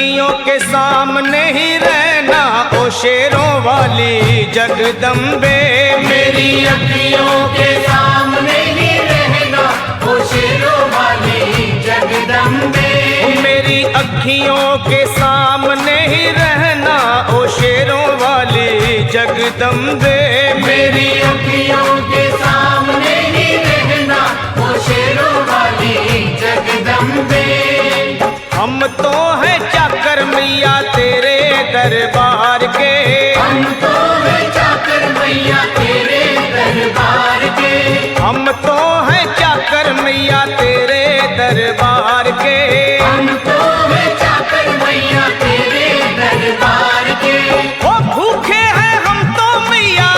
अखियों के सामने ही रहना ओ शेरों वाली जगदम्बे। मेरी अखियों के सामने ही रहना ओ शेरों वाली जगदम्बे। मेरी अखियों के सामने ही रहना ओ शेरों वाली जगदम्बे। मेरी अखियों के सामने ही रहना ओ शेरों वाली जगदम्बे। हम तो हैं चाकर मैया तेरे दरबार के। हम तो हैं चाकर मैया तेरे दरबार के। हम तो हैं चाकर मैया तेरे दरबार के। हम तो हैं चाकर मैया तेरे दरबार के। ओ भूखे हैं हम तो मैया,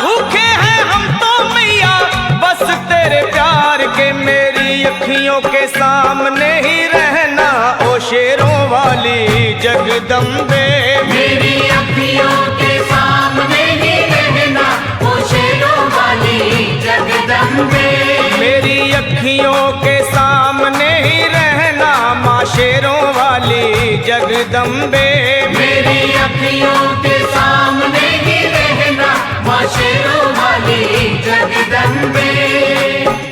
भूखे हैं हम तो मैया बस तेरे प्यार के। मेरी अखियों के सामने ही रहना ओ शेरों वाली जगदम्बे। मेरी अखियों के सामने ही रहना ओ शेरों वाली जगदम्बे। मेरी अखियों के सामने ही रहना माँ शेरों वाली जगदम्बे। मेरी अखियों के सामने ही रहना माँ शेरों वाली जगदम्बे।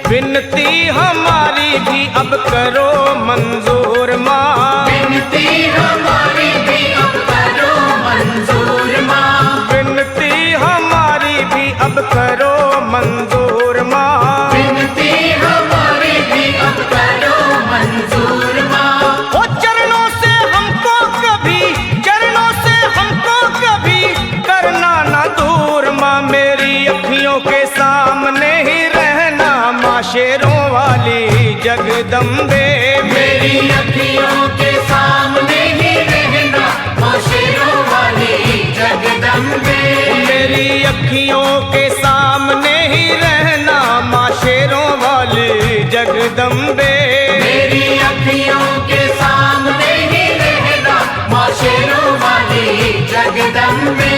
विनती हमारी भी अब करो मंजूर माँ। विनती हमारी भी अब करो मंजूर माँ। विनती हमारी भी अब करो मंजूर माँ। विनती हमारी भी अब करो मंजूर माँ। ओ चरणों से हमको कभी, चरणों से हमको कभी करना ना दूर माँ। मेरी अखियों के सामने ही रहना माँ शेरों वाली जगदम्बे। मेरी अखियों के सामने ही रहना माँ शेरों वाली जगदम्बे। मेरी अखियों के सामने ही रहना माँ शेरों वाली जगदम्बे। मेरी अखियों के सामने ही रहना माँ शेरों वाली जगदम्बे।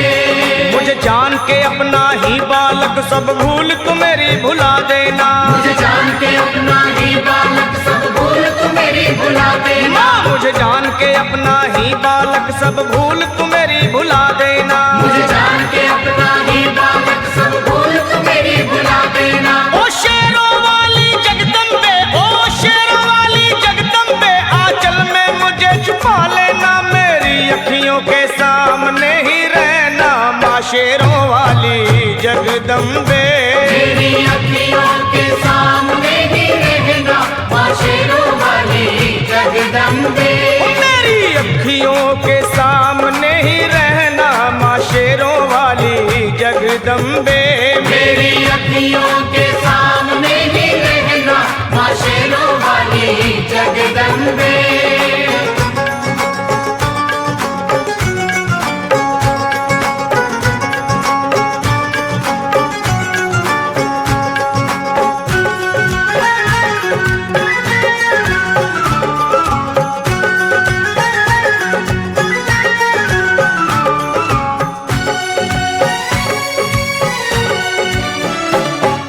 मुझे जान के अपना ही बालक सब भूल तू मेरी भुला देना। मुझे जान के अपना ही बालक सब भूल तू मेरी भुला देना। मुझे जान के अपना ही बालक सब भूल तू मेरी भुला देना। मुझे जान के अपना ही बालक सब भूल तू मेरी भुला देना। ओ शेरों वाली जगदम्बे, ओ शेरों वाली जगदम्बे आंचल में मुझे छुपा लेना। मेरी अखियों के सामने ही रहना माँ शेरों वाली जगदम्बे। मेरी अखियों के सामने ही रहना माँ शेरों वाली जगदम्बे। मेरी अखियों के सामने ही रहना माँ शेरों वाली जगदम्बे। मेरी अखियों के सामने ही रहना माँ शेरों वाली जगदम्बे।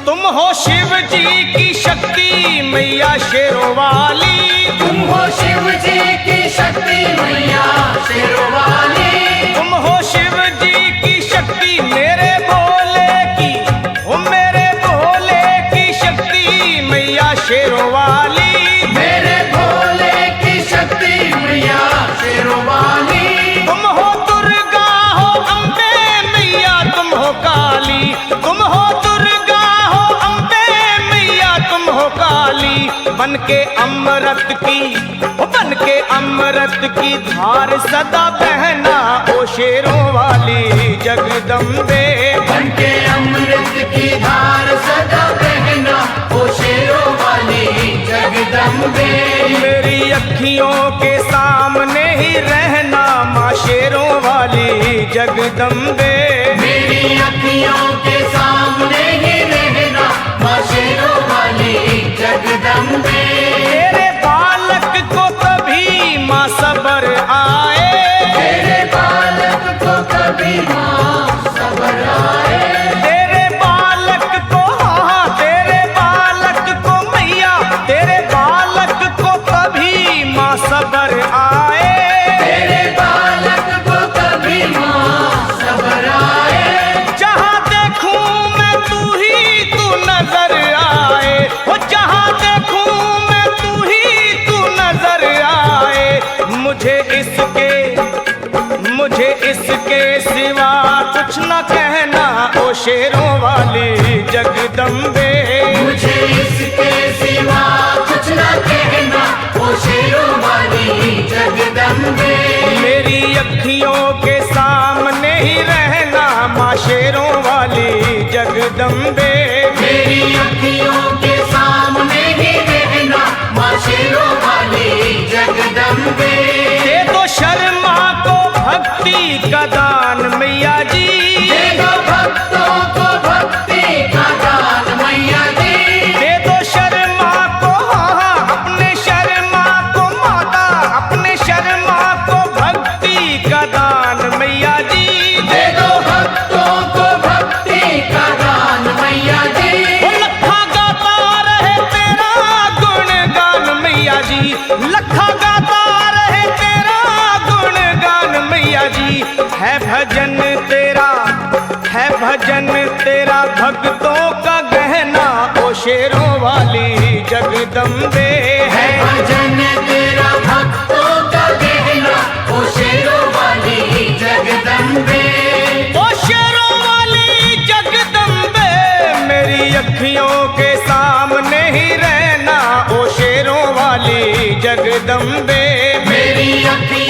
तुम हो शिव जी की शक्ति मैया शेरों वाली। तुम हो शिव जी की शक्ति मैया शेरों वाली। तुम हो शिव जी की शक्ति मेरे भोले की, ओ मेरे भोले की शक्ति मैया शेरों वाली। मेरे भोले की शक्ति मैया शेरों वाली। तुम हो दुर्गा हो अम्बे मैया तुम हो काली। तुम हो दुर्गा हो अम्बे मैया तुम हो काली। बन के अमृत की, ओ बन के अमृत की धार सदा बहना ओ शेरों वाली जगदम्बे। बन के अमृत की धार सदा बहना ओ शेरों वाली जगदम्बे। मेरी अखियों के सामने ही रहना माँ शेरों वाली जगदम्बे। मेरी अखियों के सामने ही रहना माँ शेरों वाली जगदम्बे। तेरे बालक को कभी माँ सबर आए। तेरे बालक को कभी माँ सबर आए। तेरे बालक को, हाँ तेरे बालक को मैया, तेरे बालक को कभी माँ सबर आए। तेरे शेरों वाली जगदम्बे। मुझे इसके सिवा कुछ न कहना, ओ शेरों वाली जगदम्बे। मेरी अखियों के सामने ही रहना माँ शेरों वाली जगदम्बे। मेरी अखियों के सामने ही रहना, माँ शेरों वाली जगदम्बे। दे दो शर्मा को भक्ति का दान मैया जी, दे दो भक्तों को भक्ति का दान मैया जी। दे दो शर्मा को, हाँ, अपने शर्मा को माता, अपने शर्मा को भक्ति का दान मैया जी। दे दो भक्तों को भक्ति का दान मैया जी। वो लखा गाता रहे तेरा गुणगान मैया जी, लखा गाता रहे तेरा गुणगान मैया जी। है भजन तेरा, है भजन तेरा भक्तों का गहना ओ शेरों वाली जगदम्बे। है भजन तेरा भक्तों का गहना, ओ शेरों वाली जगदम्बे। ओ शेरों वाली जगदम्बे, मेरी अखियों के सामने ही रहना ओ शेरों वाली जगदम्बे। मेरी अखियों